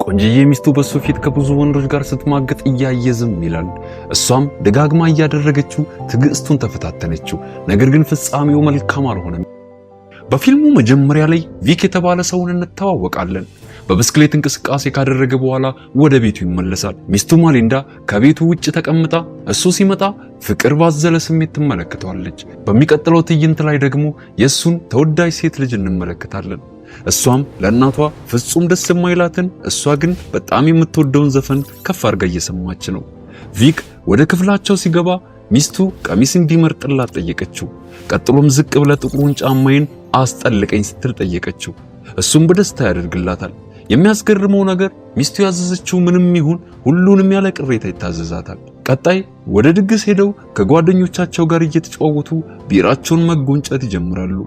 ቆንጂዬ ሚስቱ በሱ ፊት ከብዙ ወንዶች ጋር ስትማገጥ እያየ ዝም ይላል። እሷም ደጋግማ እያደረገችው ትዕግስቱን ተፈታተነችው። ነገር ግን ፍጻሜው መልካም አልሆነም። በፊልሙ መጀመሪያ ላይ ቪክ የተባለ ሰውን እንተዋወቃለን። በብስክሌት እንቅስቃሴ ካደረገ በኋላ ወደ ቤቱ ይመለሳል። ሚስቱ ማሊንዳ ከቤቱ ውጭ ተቀምጣ እሱ ሲመጣ ፍቅር ባዘለ ስሜት ትመለከተዋለች። በሚቀጥለው ትዕይንት ላይ ደግሞ የሱን ተወዳጅ ሴት ልጅ እንመለከታለን። እሷም ለእናቷ ፍጹም ደስ የማይላትን እሷ ግን በጣም የምትወደውን ዘፈን ከፍ አድርጋ እየሰማች ነው። ቪክ ወደ ክፍላቸው ሲገባ ሚስቱ ቀሚስ እንዲመርጥላት ጠየቀችው። ቀጥሎም ዝቅ ብለ ጥቁሩን ጫማዬን አስጠልቀኝ ስትል ጠየቀችው። እሱም በደስታ ያደርግላታል። የሚያስገርመው ነገር ሚስቱ ያዘዘችው ምንም ይሁን ሁሉንም ያለ ቅሬታ ይታዘዛታል። ቀጣይ ወደ ድግስ ሄደው ከጓደኞቻቸው ጋር እየተጫወቱ ቢራቸውን መጎንጨት ይጀምራሉ።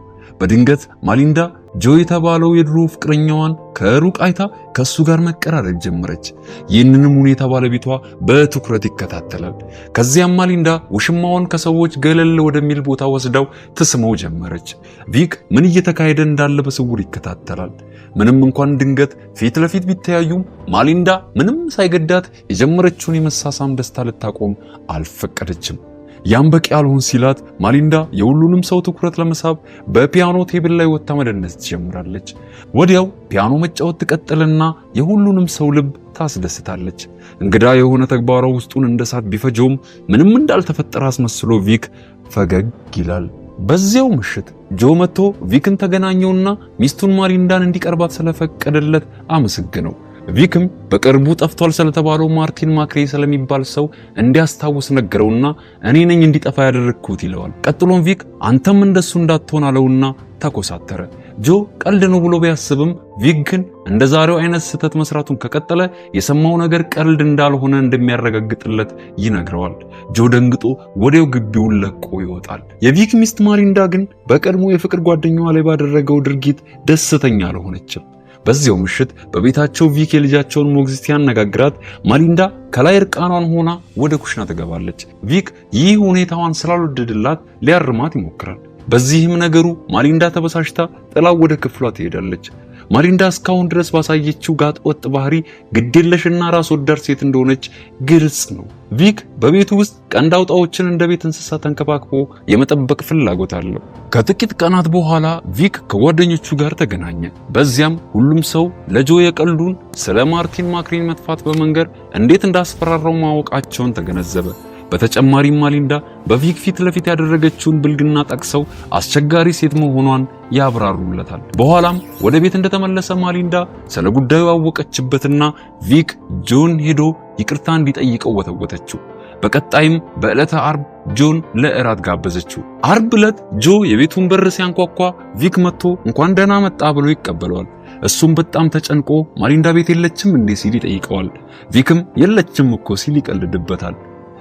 በድንገት ማሊንዳ ጆ የተባለው የድሮ ፍቅረኛዋን ከሩቅ አይታ ከሱ ጋር መቀራረብ ጀመረች። ይህንንም ሁኔታ ባለቤቷ በትኩረት ይከታተላል። ከዚያም ማሊንዳ ውሽማዋን ከሰዎች ገለል ወደሚል ቦታ ወስዳው ትስመው ጀመረች። ቪክ ምን እየተካሄደ እንዳለ በስውር ይከታተላል። ምንም እንኳን ድንገት ፊት ለፊት ቢተያዩም ማሊንዳ ምንም ሳይገዳት የጀመረችውን የመሳሳም ደስታ ልታቆም አልፈቀደችም። ያም በቂ አልሆን ሲላት ማሊንዳ የሁሉንም ሰው ትኩረት ለመሳብ በፒያኖ ቴብል ላይ ወጥታ መደነስ ትጀምራለች። ወዲያው ፒያኖ መጫወት ትቀጥልና የሁሉንም ሰው ልብ ታስደስታለች። እንግዳ የሆነ ተግባሯ ውስጡን እንደሳት ቢፈጀውም ምንም እንዳልተፈጠረ አስመስሎ ቪክ ፈገግ ይላል። በዚያው ምሽት ጆ መጥቶ ቪክን ተገናኘውና ሚስቱን ማሊንዳን እንዲቀርባት ስለፈቀደለት አመሰግነው። ቪክም በቅርቡ ጠፍቷል ስለተባለው ማርቲን ማክሬ ስለሚባል ሰው እንዲያስታውስ ነገረውና እኔ ነኝ እንዲጠፋ ያደረግኩት ይለዋል። ቀጥሎም ቪክ አንተም እንደሱ እንዳትሆን አለውና ተኮሳተረ። ጆ ቀልድ ነው ብሎ ቢያስብም ቪክ ግን እንደ ዛሬው አይነት ስህተት መስራቱን ከቀጠለ የሰማው ነገር ቀልድ እንዳልሆነ እንደሚያረጋግጥለት ይነግረዋል። ጆ ደንግጦ ወዲያው ግቢውን ለቆ ይወጣል። የቪክ ሚስት ማሊንዳ ግን በቀድሞ የፍቅር ጓደኛዋ ላይ ባደረገው ድርጊት ደስተኛ አልሆነችም። በዚያው ምሽት በቤታቸው ቪክ የልጃቸውን ሞግዚት ያነጋግራት ማሊንዳ ከላይ እርቃኗን ሆና ወደ ኩሽና ትገባለች። ቪክ ይህ ሁኔታዋን ስላልወደደላት ሊያርማት ይሞክራል። በዚህም ነገሩ ማሊንዳ ተበሳሽታ ጥላው ወደ ክፍሏ ትሄዳለች። ማሊንዳ እስካሁን ድረስ ባሳየችው ጋጥ ወጥ ባህሪ ግዴለሽና ራስ ወዳድ ሴት እንደሆነች ግልጽ ነው። ቪክ በቤቱ ውስጥ ቀንድ አውጣዎችን እንደ ቤት እንስሳ ተንከባክቦ የመጠበቅ ፍላጎት አለው። ከጥቂት ቀናት በኋላ ቪክ ከጓደኞቹ ጋር ተገናኘ። በዚያም ሁሉም ሰው ለጆ የቀልዱን ስለ ማርቲን ማክሬን መጥፋት በመንገር እንዴት እንዳስፈራራው ማወቃቸውን ተገነዘበ። በተጨማሪም ማሊንዳ በቪክ ፊት ለፊት ያደረገችውን ብልግና ጠቅሰው አስቸጋሪ ሴት መሆኗን ያብራሩለታል። በኋላም ወደ ቤት እንደተመለሰ ማሊንዳ ስለ ጉዳዩ ያወቀችበትና ቪክ ጆን ሄዶ ይቅርታ እንዲጠይቀው ወተወተችው። በቀጣይም በዕለተ አርብ ጆን ለእራት ጋበዘችው። አርብ ዕለት ጆ የቤቱን በር ሲያንኳኳ ቪክ መጥቶ እንኳን ደህና መጣ ብሎ ይቀበለዋል። እሱም በጣም ተጨንቆ ማሊንዳ ቤት የለችም እንዴ ሲል ይጠይቀዋል። ቪክም የለችም እኮ ሲል ይቀልድበታል።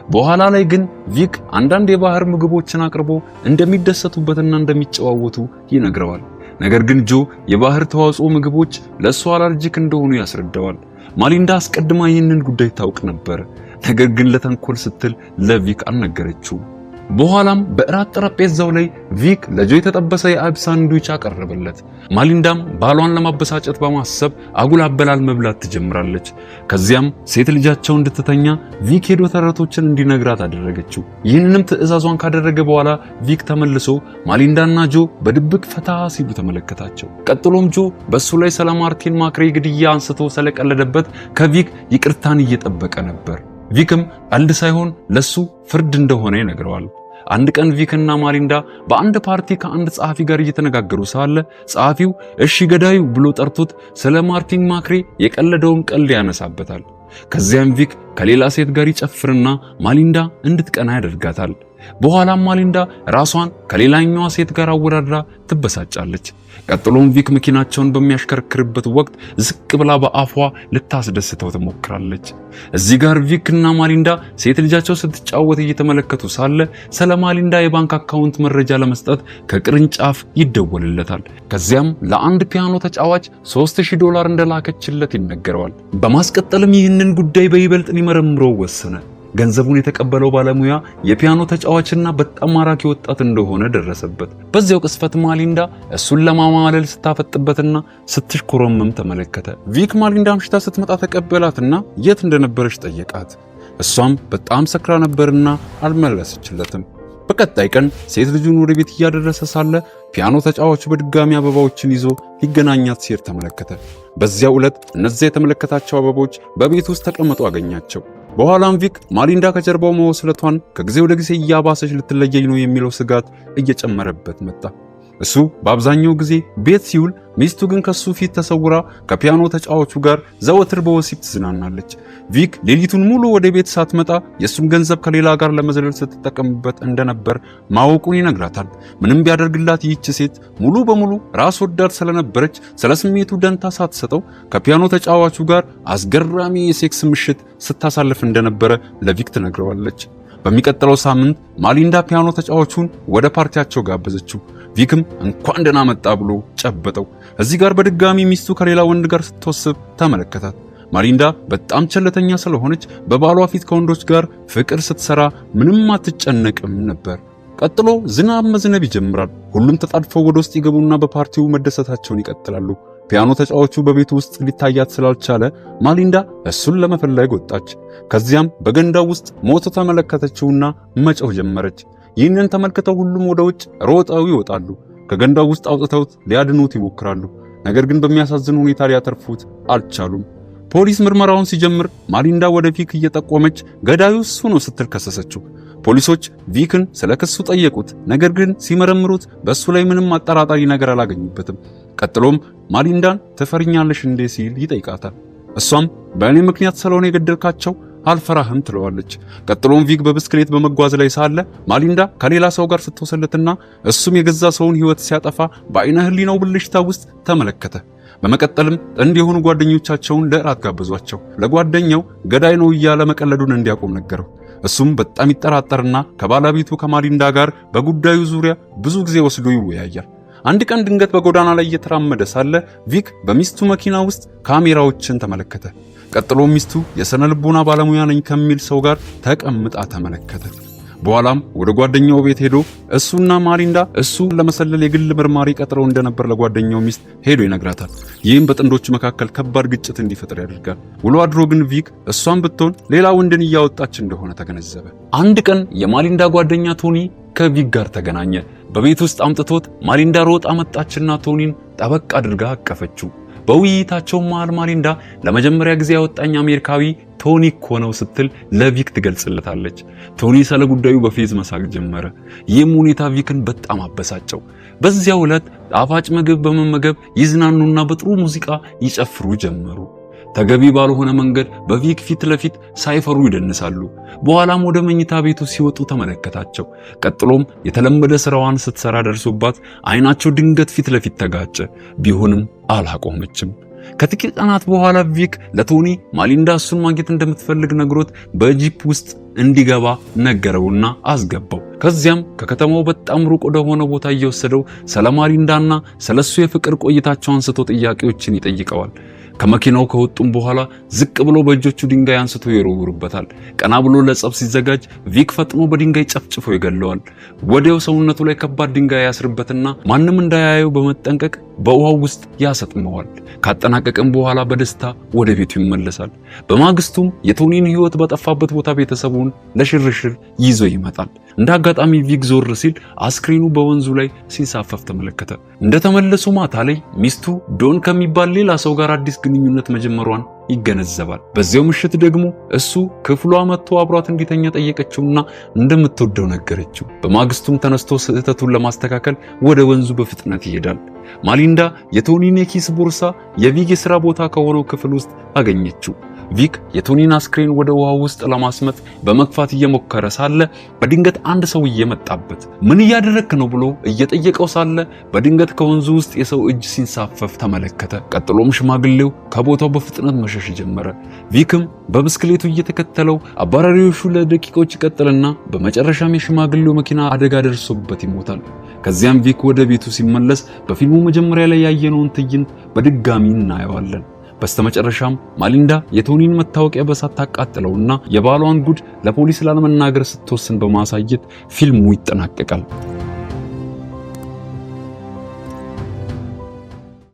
በኋላ ላይ ግን ቪክ አንዳንድ የባህር ምግቦችን አቅርቦ እንደሚደሰቱበትና እንደሚጨዋወቱ ይነግረዋል። ነገር ግን ጆ የባህር ተዋጽኦ ምግቦች ለሱ አለርጂክ እንደሆኑ ያስረዳዋል። ማሊንዳ አስቀድማ ይህንን ጉዳይ ታውቅ ነበር። ነገር ግን ለተንኮል ስትል ለቪክ አልነገረችውም። በኋላም በእራት ጠረጴዛው ላይ ቪክ ለጆ የተጠበሰ የአይብ ሳንድዊች አቀረበለት። ማሊንዳም ባሏን ለማበሳጨት በማሰብ አጉል አበላል መብላት ትጀምራለች። ከዚያም ሴት ልጃቸው እንድትተኛ ቪክ ሄዶ ተረቶችን እንዲነግራት አደረገችው። ይህንንም ትዕዛዟን ካደረገ በኋላ ቪክ ተመልሶ ማሊንዳና ጆ በድብቅ ፈታ ሲሉ ተመለከታቸው። ቀጥሎም ጆ በሱ ላይ ስለ ማርቲን ማክሬ ግድያ አንስቶ ስለቀለደበት ከቪክ ይቅርታን እየጠበቀ ነበር። ቪክም ቀልድ ሳይሆን ለሱ ፍርድ እንደሆነ ይነግረዋል። አንድ ቀን ቪክና ማሊንዳ በአንድ ፓርቲ ከአንድ ጸሐፊ ጋር እየተነጋገሩ ሳለ ጸሐፊው እሺ ገዳዩ ብሎ ጠርቶት ስለ ማርቲን ማክሬ የቀለደውን ቀልድ ያነሳበታል። ከዚያም ቪክ ከሌላ ሴት ጋር ይጨፍርና ማሊንዳ እንድትቀና ያደርጋታል። በኋላም ማሊንዳ ራሷን ከሌላኛዋ ሴት ጋር አወዳድራ ትበሳጫለች። ቀጥሎም ቪክ መኪናቸውን በሚያሽከረክርበት ወቅት ዝቅ ብላ በአፏ ልታስደስተው ትሞክራለች። እዚህ ጋር ቪክና ማሊንዳ ሴት ልጃቸው ስትጫወት እየተመለከቱ ሳለ ስለ ማሊንዳ የባንክ አካውንት መረጃ ለመስጠት ከቅርንጫፍ ይደወልለታል። ከዚያም ለአንድ ፒያኖ ተጫዋች $3000 እንደላከችለት ይነገረዋል። በማስቀጠልም ይህንን ጉዳይ በይበልጥ ሊመረምረው ወሰነ። ገንዘቡን የተቀበለው ባለሙያ የፒያኖ ተጫዋችና በጣም ማራኪ ወጣት እንደሆነ ደረሰበት። በዚያው ቅስፈት ማሊንዳ እሱን ለማማለል ስታፈጥበትና ስትሽኮረመም ተመለከተ። ቪክ ማሊንዳ አምሽታ ስትመጣ ተቀበላትና የት እንደነበረች ጠየቃት። እሷም በጣም ሰክራ ነበርና አልመለሰችለትም። በቀጣይ ቀን ሴት ልጁን ወደ ቤት እያደረሰ ሳለ ፒያኖ ተጫዋቹ በድጋሚ አበባዎችን ይዞ ሊገናኛት ሲር ተመለከተ። በዚያው ዕለት እነዚያ የተመለከታቸው አበቦች በቤት ውስጥ ተቀምጠው አገኛቸው። በኋላም ቪክ ማሊንዳ ከጀርባው መወስለቷን ከጊዜ ወደ ጊዜ እያባሰች ልትለየኝ ነው የሚለው ስጋት እየጨመረበት መጣ። እሱ በአብዛኛው ጊዜ ቤት ሲውል፣ ሚስቱ ግን ከሱ ፊት ተሰውራ ከፒያኖ ተጫዋቹ ጋር ዘወትር በወሲብ ትዝናናለች። ቪክ ሌሊቱን ሙሉ ወደ ቤት ሳትመጣ የሱን ገንዘብ ከሌላ ጋር ለመዘለል ስትጠቀምበት እንደነበር ማወቁን ይነግራታል። ምንም ቢያደርግላት ይህች ሴት ሙሉ በሙሉ ራስ ወዳድ ስለነበረች ስለ ስሜቱ ደንታ ሳትሰጠው ከፒያኖ ተጫዋቹ ጋር አስገራሚ የሴክስ ምሽት ስታሳልፍ እንደነበረ ለቪክ ትነግረዋለች። በሚቀጥለው ሳምንት ማሊንዳ ፒያኖ ተጫዋቹን ወደ ፓርቲያቸው ጋበዘችው። ቪክም እንኳን ደህና መጣ ብሎ ጨበጠው። እዚህ ጋር በድጋሚ ሚስቱ ከሌላ ወንድ ጋር ስትወስብ ተመለከታት። ማሊንዳ በጣም ቸለተኛ ስለሆነች በባሏ ፊት ከወንዶች ጋር ፍቅር ስትሰራ ምንም አትጨነቅም ነበር። ቀጥሎ ዝናብ መዝነብ ይጀምራል። ሁሉም ተጣድፈው ወደ ውስጥ ይገቡና በፓርቲው መደሰታቸውን ይቀጥላሉ። ፒያኖ ተጫዋቹ በቤቱ ውስጥ ሊታያት ስላልቻለ ማሊንዳ እሱን ለመፈለግ ወጣች። ከዚያም በገንዳው ውስጥ ሞቶ ተመለከተችውና መጮህ ጀመረች። ይህንን ተመልክተው ሁሉም ወደ ውጭ ሮጠው ይወጣሉ። ከገንዳው ውስጥ አውጥተውት ሊያድኑት ይሞክራሉ። ነገር ግን በሚያሳዝን ሁኔታ ሊያተርፉት አልቻሉም። ፖሊስ ምርመራውን ሲጀምር ማሊንዳ ወደ ቪክ እየጠቆመች ገዳዩ እሱ ነው ስትል ከሰሰችው። ፖሊሶች ቪክን ስለ ክሱ ጠየቁት። ነገር ግን ሲመረምሩት በእሱ ላይ ምንም አጠራጣሪ ነገር አላገኙበትም። ቀጥሎም ማሊንዳን ትፈሪኛለሽ እንዴ ሲል ይጠይቃታል። እሷም በእኔ ምክንያት ስለሆነ የገደልካቸው አልፈራህም ትለዋለች። ቀጥሎም ቪክ በብስክሌት በመጓዝ ላይ ሳለ ማሊንዳ ከሌላ ሰው ጋር ስትወሰለትና እሱም የገዛ ሰውን ሕይወት ሲያጠፋ በአይነ ህሊናው ብልሽታ ውስጥ ተመለከተ። በመቀጠልም ጥንድ የሆኑ ጓደኞቻቸውን ለእራት ጋበዟቸው። ለጓደኛው ገዳይ ነው እያለ መቀለዱን እንዲያቆም ነገረው። እሱም በጣም ይጠራጠርና ከባለቤቱ ከማሊንዳ ጋር በጉዳዩ ዙሪያ ብዙ ጊዜ ወስዶ ይወያያል። አንድ ቀን ድንገት በጎዳና ላይ እየተራመደ ሳለ ቪክ በሚስቱ መኪና ውስጥ ካሜራዎችን ተመለከተ። ቀጥሎ ሚስቱ የስነ ልቦና ባለሙያ ነኝ ከሚል ሰው ጋር ተቀምጣ ተመለከተ። በኋላም ወደ ጓደኛው ቤት ሄዶ እሱና ማሊንዳ እሱ ለመሰለል የግል ምርማሪ ቀጥረው እንደነበር ለጓደኛው ሚስት ሄዶ ይነግራታል። ይህም በጥንዶቹ መካከል ከባድ ግጭት እንዲፈጠር ያደርጋል። ውሎ አድሮ ግን ቪክ እሷን ብትሆን ሌላ ወንድን እያወጣች እንደሆነ ተገነዘበ። አንድ ቀን የማሊንዳ ጓደኛ ቶኒ ከቪክ ጋር ተገናኘ። በቤት ውስጥ አምጥቶት ማሊንዳ ሮጣ መጣችና ቶኒን ጠበቅ አድርጋ አቀፈችው። በውይይታቸው መሃል ማሊንዳ ለመጀመሪያ ጊዜ ያወጣኝ አሜሪካዊ ቶኒ እኮ ነው ስትል ለቪክ ትገልጽለታለች። ቶኒ ስለ ጉዳዩ በፌዝ መሳቅ ጀመረ። ይህም ሁኔታ ቪክን በጣም አበሳጨው። በዚያው ዕለት ጣፋጭ ምግብ በመመገብ ይዝናኑና በጥሩ ሙዚቃ ይጨፍሩ ጀመሩ። ተገቢ ባልሆነ መንገድ በቪክ ፊት ለፊት ሳይፈሩ ይደንሳሉ። በኋላም ወደ መኝታ ቤቱ ሲወጡ ተመለከታቸው። ቀጥሎም የተለመደ ስራዋን ስትሰራ ደርሶባት አይናቸው ድንገት ፊት ለፊት ተጋጨ። ቢሆንም አላቆመችም። ከጥቂት ቀናት በኋላ ቪክ ለቶኒ ማሊንዳ እሱን ማግኘት እንደምትፈልግ ነግሮት በጂፕ ውስጥ እንዲገባ ነገረውና አስገባው። ከዚያም ከከተማው በጣም ሩቅ ወደ ሆነ ቦታ እየወሰደው ስለ ማሊንዳና ስለሱ የፍቅር ቆይታቸው አንስቶ ጥያቄዎችን ይጠይቀዋል። ከመኪናው ከወጡም በኋላ ዝቅ ብሎ በእጆቹ ድንጋይ አንስቶ ይወረውርበታል። ቀና ብሎ ለጸብ ሲዘጋጅ ቪክ ፈጥኖ በድንጋይ ጨፍጭፎ ይገለዋል። ወዲያው ሰውነቱ ላይ ከባድ ድንጋይ ያስርበትና ማንም እንዳያየው በመጠንቀቅ በውሃው ውስጥ ያሰጥመዋል። ካጠናቀቀም በኋላ በደስታ ወደ ቤቱ ይመለሳል። በማግስቱም የቶኒን ሕይወት በጠፋበት ቦታ ቤተሰቡን ለሽርሽር ይዞ ይመጣል። እንደ አጋጣሚ ቪክ ዞር ሲል አስክሬኑ በወንዙ ላይ ሲንሳፈፍ ተመለከተ። እንደተመለሱ ማታ ላይ ሚስቱ ዶን ከሚባል ሌላ ሰው ጋር አዲስ ግንኙነት መጀመሯን ይገነዘባል። በዚያው ምሽት ደግሞ እሱ ክፍሏ መጥቶ አብሯት እንዲተኛ ጠየቀችውና እንደምትወደው ነገረችው። በማግስቱም ተነስቶ ስህተቱን ለማስተካከል ወደ ወንዙ በፍጥነት ይሄዳል። ማሊንዳ የቶኒን የኪስ ቦርሳ የቪክ የሥራ ቦታ ከሆነው ክፍል ውስጥ አገኘችው። ቪክ የቶኒን አስክሬን ወደ ውሃ ውስጥ ለማስመጥ በመግፋት እየሞከረ ሳለ በድንገት አንድ ሰውዬ መጣበት። ምን እያደረክ ነው ብሎ እየጠየቀው ሳለ በድንገት ከወንዙ ውስጥ የሰው እጅ ሲንሳፈፍ ተመለከተ። ቀጥሎም ሽማግሌው ከቦታው በፍጥነት መሸሽ ጀመረ። ቪክም በብስክሌቱ እየተከተለው አባራሪዎቹ ለደቂቃዎች ይቀጥልና በመጨረሻም የሽማግሌው መኪና አደጋ ደርሶበት ይሞታል። ከዚያም ቪክ ወደ ቤቱ ሲመለስ በፊልሙ መጀመሪያ ላይ ያየነውን ትዕይንት በድጋሚ እናየዋለን። በስተመጨረሻም ማሊንዳ የቶኒን መታወቂያ በሳት ታቃጥለውና የባሏን ጉድ ለፖሊስ ላለመናገር ስትወስን በማሳየት ፊልሙ ይጠናቀቃል።